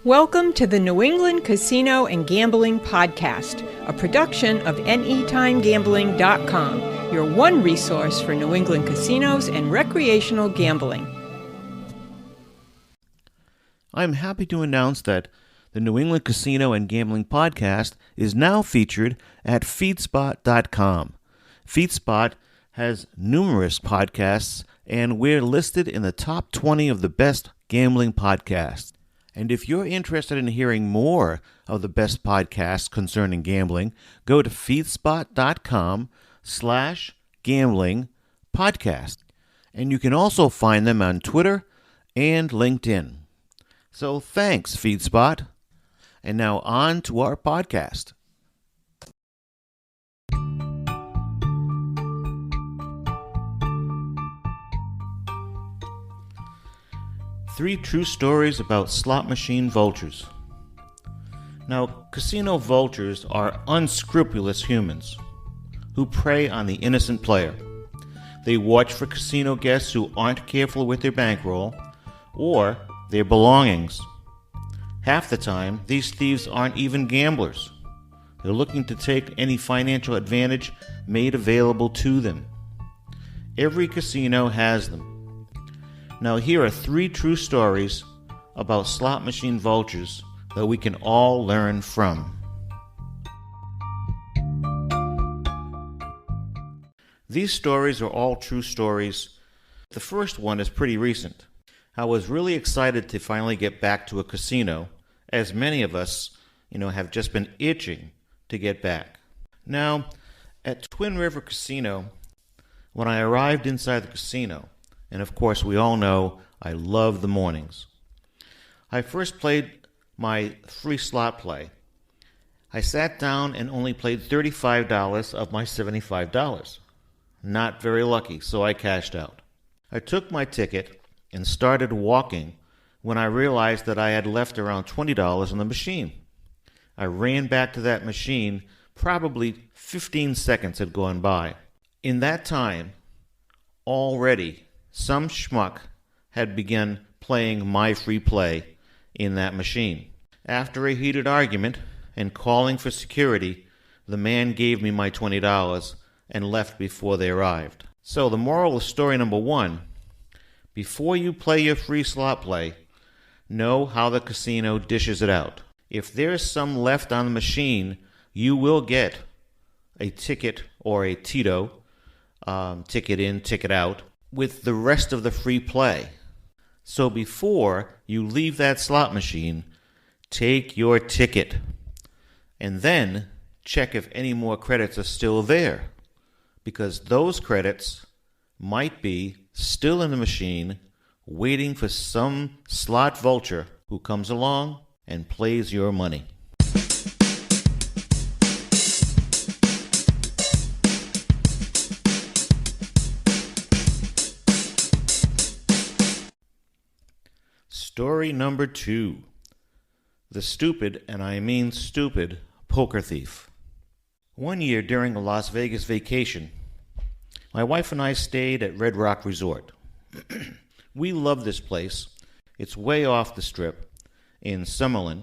Welcome to the New England Casino and Gambling Podcast, a production of anytimegambling.com, your one resource for New England casinos and recreational gambling. I'm happy to announce that the New England Casino and Gambling Podcast is now featured at feedspot.com. Feedspot has numerous podcasts, and we're listed in the top 20 of the best gambling podcasts. And if you're interested in hearing more of the best podcasts concerning gambling, go to feedspot.com/gambling podcast. And you can also find them on Twitter and LinkedIn. So thanks, FeedSpot. And now on to our podcast. Three true stories about slot machine vultures. Now, casino vultures are unscrupulous humans who prey on the innocent player. They watch for casino guests who aren't careful with their bankroll or their belongings. Half the time, these thieves aren't even gamblers. They're looking to take any financial advantage made available to them. Every casino has them. Now here are three true stories about slot machine vultures that we can all learn from. These stories are all true stories. The first one is pretty recent. I was really excited to finally get back to a casino, as many of us, have just been itching to get back. Now, at Twin River Casino, when I arrived inside the casino, and of course, we all know I love the mornings. I first played my free slot play. I sat down and only played $35 of my $75. Not very lucky, so I cashed out. I took my ticket and started walking when I realized that I had left around $20 on the machine. I ran back to that machine. Probably 15 seconds had gone by. In that time, already, some schmuck had begun playing my free play in that machine. After a heated argument and calling for security, the man gave me my $20 and left before they arrived. So the moral of story number one, before you play your free slot play, know how the casino dishes it out. If there's some left on the machine, you will get a ticket or a Tito, ticket in, ticket out, with the rest of the free play. So before you leave that slot machine, take your ticket and then check if any more credits are still there, because those credits might be still in the machine waiting for some slot vulture who comes along and plays your money. Story number two, the stupid, and I mean stupid, poker thief. One year during a Las Vegas vacation, my wife and I stayed at Red Rock Resort. We love this place. It's way off the strip in Summerlin,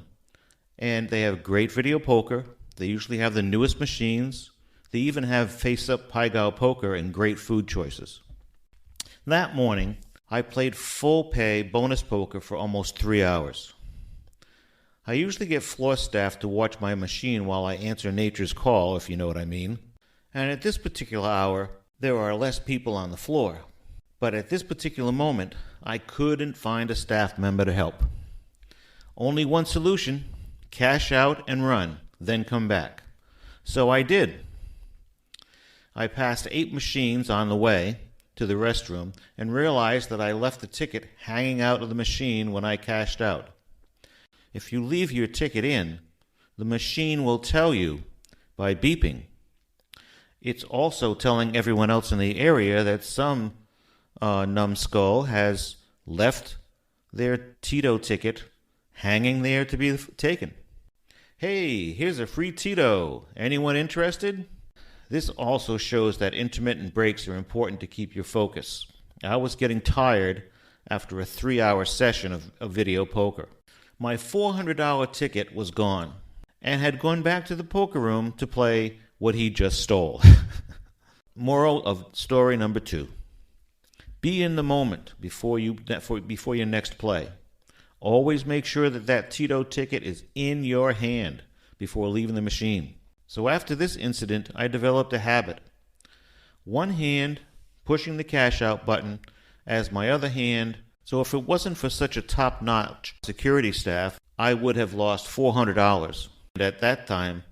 and they have great video poker. They usually have the newest machines. They even have face-up Pai-Gow poker and great food choices. That morning, I played full-pay bonus poker for almost 3 hours. I usually get floor staff to watch my machine while I answer nature's call, if you know what I mean. And at this particular hour, there are less people on the floor. But at this particular moment, I couldn't find a staff member to help. Only one solution, cash out and run, then come back. So I did. I passed 8 machines on the way to the restroom and realized that I left the ticket hanging out of the machine when I cashed out. If you leave your ticket in, the machine will tell you by beeping. It's also telling everyone else in the area that some numbskull has left their Tito ticket hanging there to be taken. Hey, here's a free Tito. Anyone interested? This also shows that intermittent breaks are important to keep your focus. I was getting tired after a 3-hour session of video poker. My $400 ticket was gone and had gone back to the poker room to play what he just stole. Moral of story number 2. Be in the moment before your next play. Always make sure that Tito ticket is in your hand before leaving the machine. So after this incident, I developed a habit. One hand pushing the cash out button as my other hand. So if it wasn't for such a top-notch security staff, I would have lost $400. And at that time,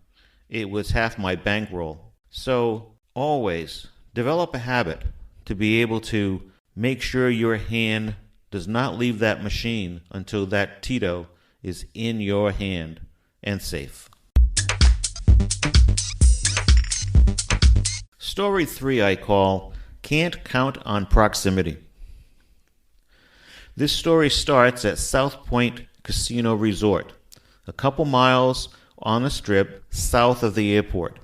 it was half my bankroll. So always develop a habit to be able to make sure your hand does not leave that machine until that Tito is in your hand and safe. Story 3 I call Can't Count on Proximity. This story starts at South Point Casino Resort, a couple miles on the Strip south of the airport.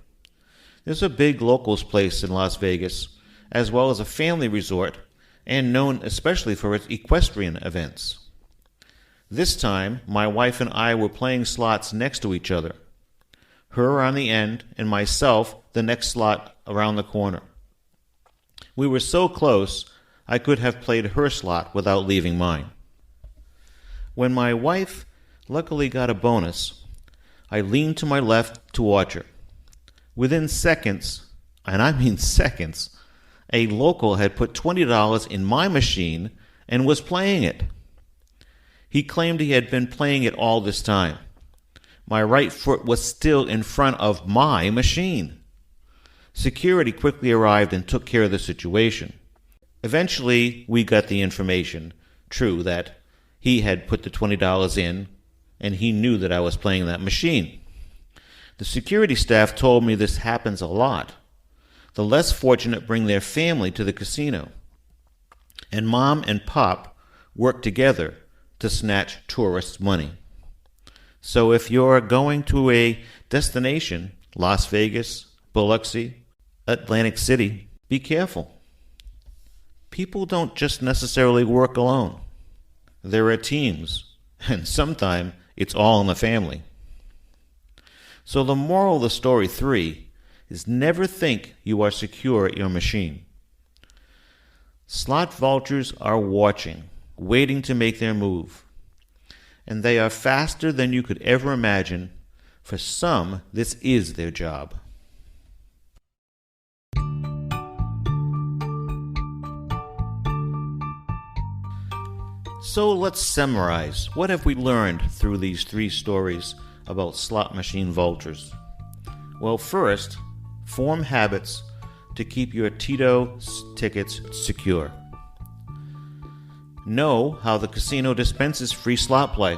There's a big locals place in Las Vegas, as well as a family resort, and known especially for its equestrian events. This time, my wife and I were playing slots next to each other, her on the end and myself the next slot around the corner. We were so close, I could have played her slot without leaving mine. When my wife luckily got a bonus, I leaned to my left to watch her. Within seconds, and I mean seconds, a local had put $20 in my machine and was playing it. He claimed he had been playing it all this time. My right foot was still in front of my machine. Security quickly arrived and took care of the situation. Eventually, we got the information, true, that he had put the $20 in, and he knew that I was playing that machine. The security staff told me this happens a lot. The less fortunate bring their family to the casino, and Mom and Pop work together to snatch tourists' money. So if you're going to a destination, Las Vegas, Biloxi, Atlantic City, be careful. People don't just necessarily work alone. There are teams, and sometimes it's all in the family. So the moral of the story 3 is never think you are secure at your machine. Slot vultures are watching, waiting to make their move. And they are faster than you could ever imagine. For some, this is their job. So let's summarize. What have we learned through these 3 stories about slot machine vultures? Well, first, form habits to keep your Tito tickets secure. Know how the casino dispenses free slot play.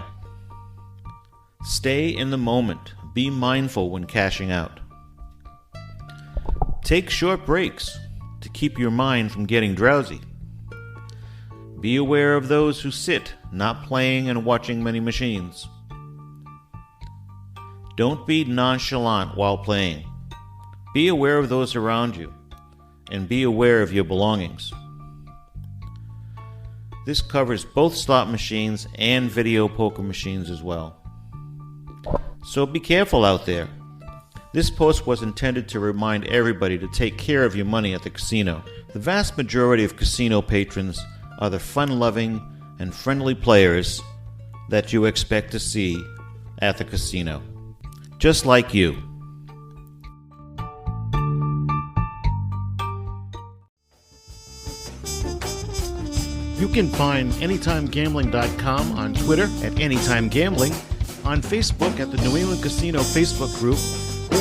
Stay in the moment. Be mindful when cashing out. Take short breaks to keep your mind from getting drowsy. Be aware of those who sit, not playing and watching many machines. Don't be nonchalant while playing. Be aware of those around you, and be aware of your belongings. This covers both slot machines and video poker machines as well. So be careful out there. This post was intended to remind everybody to take care of your money at the casino. The vast majority of casino patrons are the fun-loving and friendly players that you expect to see at the casino. Just like you. You can find AnytimeGambling.com on Twitter at AnytimeGambling, on Facebook at the New England Casino Facebook group,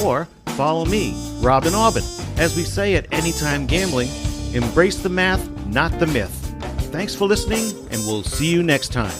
or follow me, Robin Aubin. As we say at Anytime Gambling, embrace the math, not the myth. Thanks for listening, and we'll see you next time.